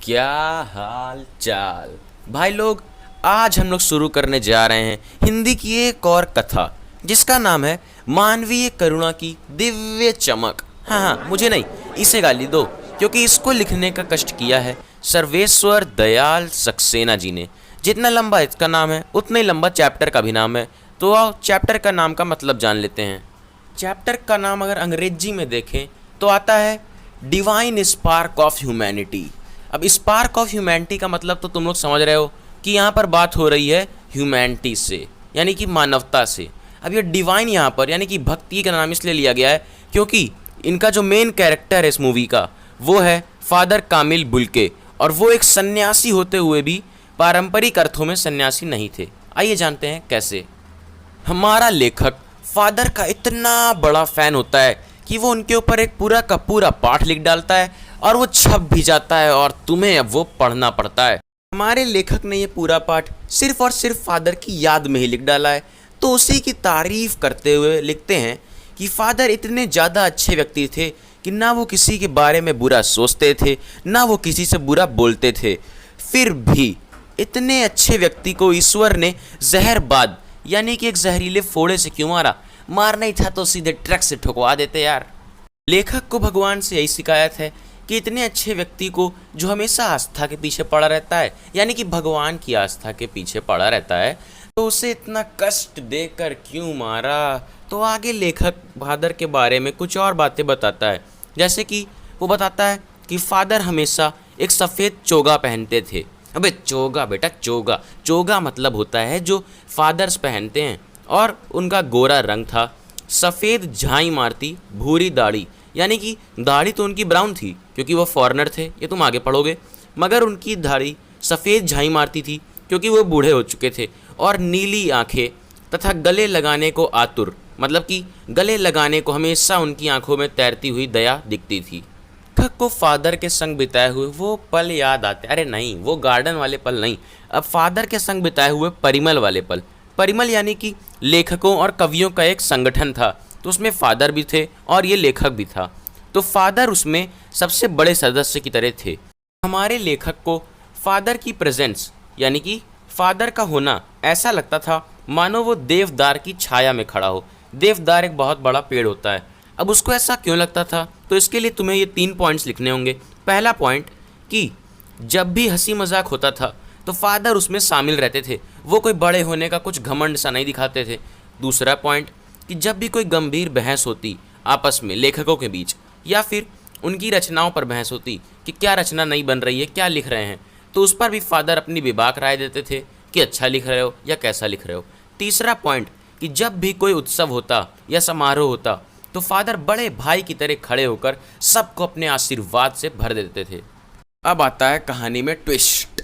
क्या हाल चाल भाई लोग। आज हम लोग शुरू करने जा रहे हैं हिंदी की एक और कथा जिसका नाम है मानवीय करुणा की दिव्य चमक। हाँ, मुझे नहीं, इसे गाली दो क्योंकि इसको लिखने का कष्ट किया है सर्वेश्वर दयाल सक्सेना जी ने। जितना लंबा इसका नाम है उतना ही लंबा चैप्टर का भी नाम है। तो आओ चैप्टर का नाम का मतलब जान लेते हैं। चैप्टर का नाम अगर अंग्रेजी में देखें तो आता है डिवाइन स्पार्क ऑफ ह्यूमैनिटी। अब स्पार्क ऑफ ह्यूमैनिटी का मतलब तो तुम लोग समझ रहे हो कि यहाँ पर बात हो रही है ह्यूमैनिटी से, यानी कि मानवता से। अब ये डिवाइन यहाँ पर यानी कि भक्ति का नाम इसलिए लिया गया है क्योंकि इनका जो मेन कैरेक्टर है इस मूवी का वो है फादर कामिल बुल्के, और वो एक सन्यासी होते हुए भी पारंपरिक अर्थों में सन्यासी नहीं थे। आइए जानते हैं कैसे। हमारा लेखक फादर का इतना बड़ा फ़ैन होता है कि वो उनके ऊपर एक पूरा का पूरा पाठ लिख डालता है और वो छप भी जाता है और तुम्हें अब वो पढ़ना पड़ता है। हमारे लेखक ने ये पूरा पाठ सिर्फ और सिर्फ फादर की याद में ही लिख डाला है। तो उसी की तारीफ करते हुए लिखते हैं कि फादर इतने ज़्यादा अच्छे व्यक्ति थे कि ना वो किसी के बारे में बुरा सोचते थे ना वो किसी से बुरा बोलते थे। फिर भी इतने अच्छे व्यक्ति को ईश्वर ने जहरबाद यानी कि एक जहरीले फोड़े से क्यों मारा? मारना ही था तो सीधे ट्रक से ठुकवा देते यार। लेखक को भगवान से यही शिकायत है कि इतने अच्छे व्यक्ति को जो हमेशा आस्था के पीछे पड़ा रहता है, यानी कि भगवान की आस्था के पीछे पड़ा रहता है, तो उसे इतना कष्ट देकर क्यों मारा? तो आगे लेखक फादर के बारे में कुछ और बातें बताता है। जैसे कि वो बताता है कि फादर हमेशा एक सफ़ेद चोगा पहनते थे। अबे चोगा बेटा, चोगा चोगा मतलब होता है जो फादर्स पहनते हैं, और उनका गोरा रंग था, सफ़ेद झाई मारती भूरी दाढ़ी, यानी कि दाढ़ी तो उनकी ब्राउन थी क्योंकि वो फॉरेनर थे, ये तुम आगे पढ़ोगे, मगर उनकी दाढ़ी सफ़ेद झाई मारती थी क्योंकि वो बूढ़े हो चुके थे, और नीली आंखें तथा गले लगाने को आतुर, मतलब कि गले लगाने को हमेशा उनकी आंखों में तैरती हुई दया दिखती थी। लेखक को फादर के संग बिताए हुए वो पल याद आते। अरे नहीं, वो गार्डन वाले पल नहीं, अब फादर के संग बिताए हुए परिमल वाले पल। परिमल यानी कि लेखकों और कवियों का एक संगठन था, तो उसमें फादर भी थे और ये लेखक भी था। तो फादर उसमें सबसे बड़े सदस्य की तरह थे। हमारे लेखक को फादर की प्रेजेंस यानी कि फादर का होना ऐसा लगता था मानो वो देवदार की छाया में खड़ा हो। देवदार एक बहुत बड़ा पेड़ होता है। अब उसको ऐसा क्यों लगता था? तो इसके लिए तुम्हें ये 3 पॉइंट्स लिखने होंगे। पहला पॉइंट कि जब भी हंसी मजाक होता था तो फादर उसमें शामिल रहते थे, वो कोई बड़े होने का कुछ घमंड सा नहीं दिखाते थे। दूसरा पॉइंट कि जब भी कोई गंभीर बहस होती आपस में लेखकों के बीच, या फिर उनकी रचनाओं पर बहस होती कि क्या रचना नहीं बन रही है, क्या लिख रहे हैं, तो उस पर भी फादर अपनी बेबाक राय देते थे कि अच्छा लिख रहे हो या कैसा लिख रहे हो। तीसरा पॉइंट कि जब भी कोई उत्सव होता या समारोह होता तो फादर बड़े भाई की तरह खड़े होकर सबको अपने आशीर्वाद से भर देते थे। अब आता है कहानी में ट्विस्ट।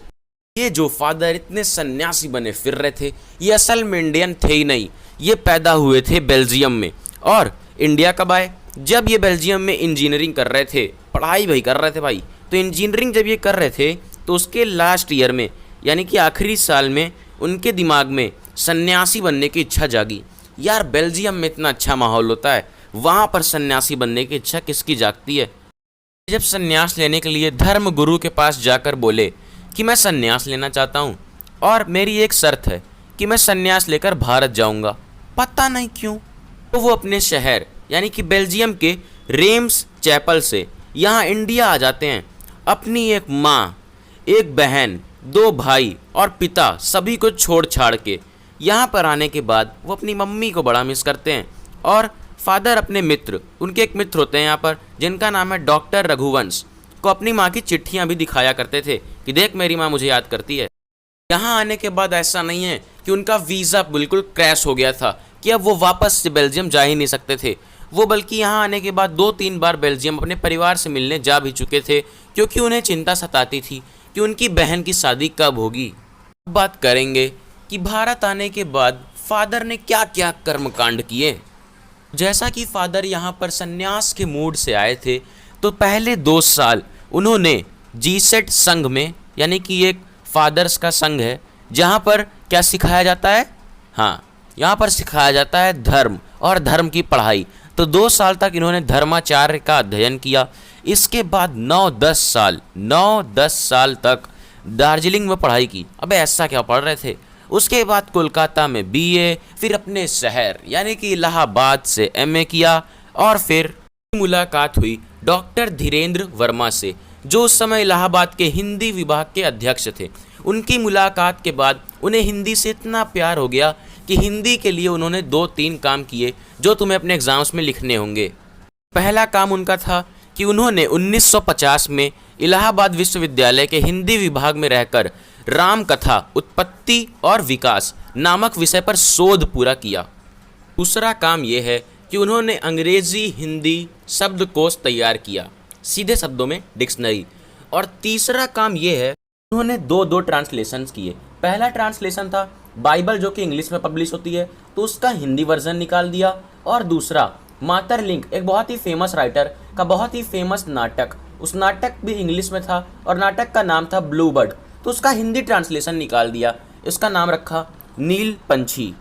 ये जो फादर इतने सन्यासी बने फिर रहे थे, ये असल में इंडियन थे ही नहीं, ये पैदा हुए थे बेल्जियम में। और इंडिया कब आए? जब ये बेल्जियम में इंजीनियरिंग कर रहे थे, पढ़ाई भाई कर रहे थे भाई। तो इंजीनियरिंग जब ये कर रहे थे तो उसके लास्ट ईयर में यानी कि आखिरी साल में उनके दिमाग में सन्यासी बनने की इच्छा जागी। यार बेल्जियम में इतना अच्छा माहौल होता है, वहाँ पर सन्यासी बनने की इच्छा किसकी जागती है? जब सन्यास लेने के लिए धर्म गुरु के पास जाकर बोले कि मैं सन्यास लेना चाहता हूँ और मेरी एक शर्त है कि मैं सन्यास लेकर भारत जाऊँगा। पता नहीं क्यों तो वो अपने शहर यानी कि बेल्जियम के रेम्स चैपल से यहाँ इंडिया आ जाते हैं। अपनी एक माँ, एक बहन, 2 भाई और पिता सभी को छोड़ छाड़ के यहाँ पर आने के बाद वो अपनी मम्मी को बड़ा मिस करते हैं। और फादर अपने मित्र, उनके एक मित्र होते हैं यहाँ पर जिनका नाम है डॉक्टर रघुवंश, को अपनी माँ की चिट्ठियाँ भी दिखाया करते थे कि देख मेरी माँ मुझे याद करती है। यहाँ आने के बाद ऐसा नहीं है कि उनका वीज़ा बिल्कुल क्रैश हो गया था कि अब वो वापस से बेल्जियम जा ही नहीं सकते थे। वो बल्कि यहाँ आने के बाद 2-3 बार बेल्जियम अपने परिवार से मिलने जा भी चुके थे क्योंकि उन्हें चिंता सताती थी कि उनकी बहन की शादी कब होगी। बात करेंगे कि भारत आने के बाद फादर ने क्या क्या कर्मकांड किए। जैसा कि फादर यहाँ पर सन्यास के मूड से आए थे तो पहले 2 साल उन्होंने जीसेट संघ में, यानी कि एक फादर्स का संघ है जहाँ पर क्या सिखाया जाता है? हाँ, यहाँ पर सिखाया जाता है धर्म और धर्म की पढ़ाई तो 2 साल तक इन्होंने धर्माचार्य का अध्ययन किया। इसके बाद 9-10 साल तक दार्जिलिंग में पढ़ाई की। अबे ऐसा क्या पढ़ रहे थे। उसके बाद कोलकाता में बीए, फिर अपने शहर यानी कि इलाहाबाद से एमए किया और फिर मुलाकात हुई डॉक्टर धीरेन्द्र वर्मा से, जो उस समय इलाहाबाद के हिंदी विभाग के अध्यक्ष थे। उनकी मुलाकात के बाद उन्हें हिंदी से इतना प्यार हो गया कि हिंदी के लिए उन्होंने 2-3 काम किए जो तुम्हें अपने एग्जाम्स में लिखने होंगे। पहला काम उनका था कि उन्होंने 1950 में इलाहाबाद विश्वविद्यालय के हिंदी विभाग में रहकर राम कथा उत्पत्ति और विकास नामक विषय पर शोध पूरा किया। दूसरा काम यह है कि उन्होंने अंग्रेजी हिंदी शब्दकोश तैयार किया, सीधे शब्दों में डिक्शनरी। और तीसरा काम यह है उन्होंने 2 ट्रांसलेशंस किए। पहला ट्रांसलेशन था बाइबल जो कि इंग्लिश में पब्लिश होती है, तो उसका हिंदी वर्जन निकाल दिया। और दूसरा मातरलिंक, एक बहुत ही फेमस राइटर का बहुत ही फेमस नाटक, उस नाटक भी इंग्लिश में था और नाटक का नाम था ब्लू बर्ड, तो उसका हिंदी ट्रांसलेशन निकाल दिया। इसका नाम रखा नील पंछी।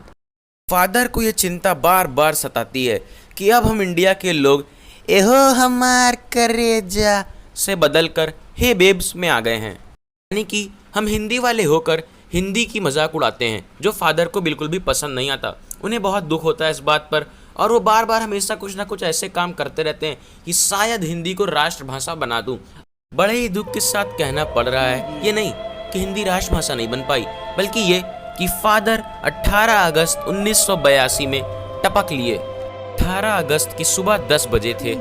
फादर को ये चिंता बार बार सताती है कि अब हम इंडिया के लोग एहो हमार करेजा से बदलकर हे बेब्स में आ गए हैं, यानी कि हम हिंदी वाले होकर हिंदी की मजाक उड़ाते हैं, जो फादर को बिल्कुल भी पसंद नहीं आता। उन्हें बहुत दुख होता है इस बात पर और वो बार बार हमेशा कुछ ना कुछ ऐसे काम करते रहते हैं कि शायद हिंदी को राष्ट्रभाषा बना दूं। बड़े ही दुख के साथ कहना पड़ रहा है, ये नहीं कि हिंदी राष्ट्रभाषा नहीं बन पाई, बल्कि ये कि फादर 18 अगस्त 1982 में टपक लिए। 18 अगस्त की सुबह 10 बजे थे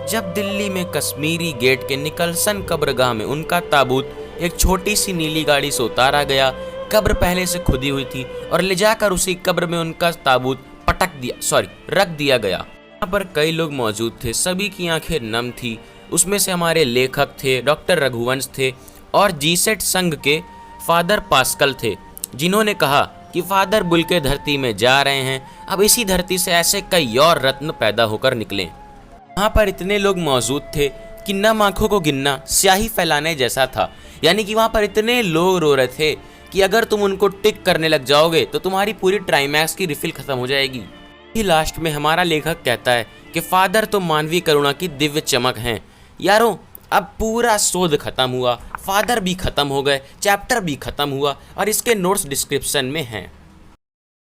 जब दिल्ली में कश्मीरी गेट के निकलसन कब्रगाह में उनका ताबूत एक छोटी सी नीली गाड़ी से उतारा गया। कब्र पहले से खुदी हुई थी और ले जाकर उसी कब्र में उनका ताबूत रख दिया गया। यहाँ पर कई लोग मौजूद थे, सभी की आंखें नम थी। उसमें से हमारे लेखक थे, डॉक्टर रघुवंश थे और जीसेट संघ के फादर पास्कल थे, जिन्होंने कहा कि फादर बुल के धरती में जा रहे हैं, अब इसी धरती से ऐसे कई और रत्न पैदा होकर निकले। वहाँ पर इतने लोग मौजूद थे कि नम आंखों को गिनना स्याही फैलाने जैसा था। यानी कि वहाँ पर इतने लोग रो रहे थे कि अगर तुम उनको टिक करने लग जाओगे तो तुम्हारी पूरी ट्राइमैक्स की रिफिल खत्म हो जाएगी। ही लास्ट में हमारा लेखक कहता है कि फादर तो मानवीय करुणा की दिव्य चमक हैं। यारों, अब पूरा शोध खत्म हुआ, फादर भी खत्म हो गए, चैप्टर भी खत्म हुआ और इसके नोट्स डिस्क्रिप्शन में हैं।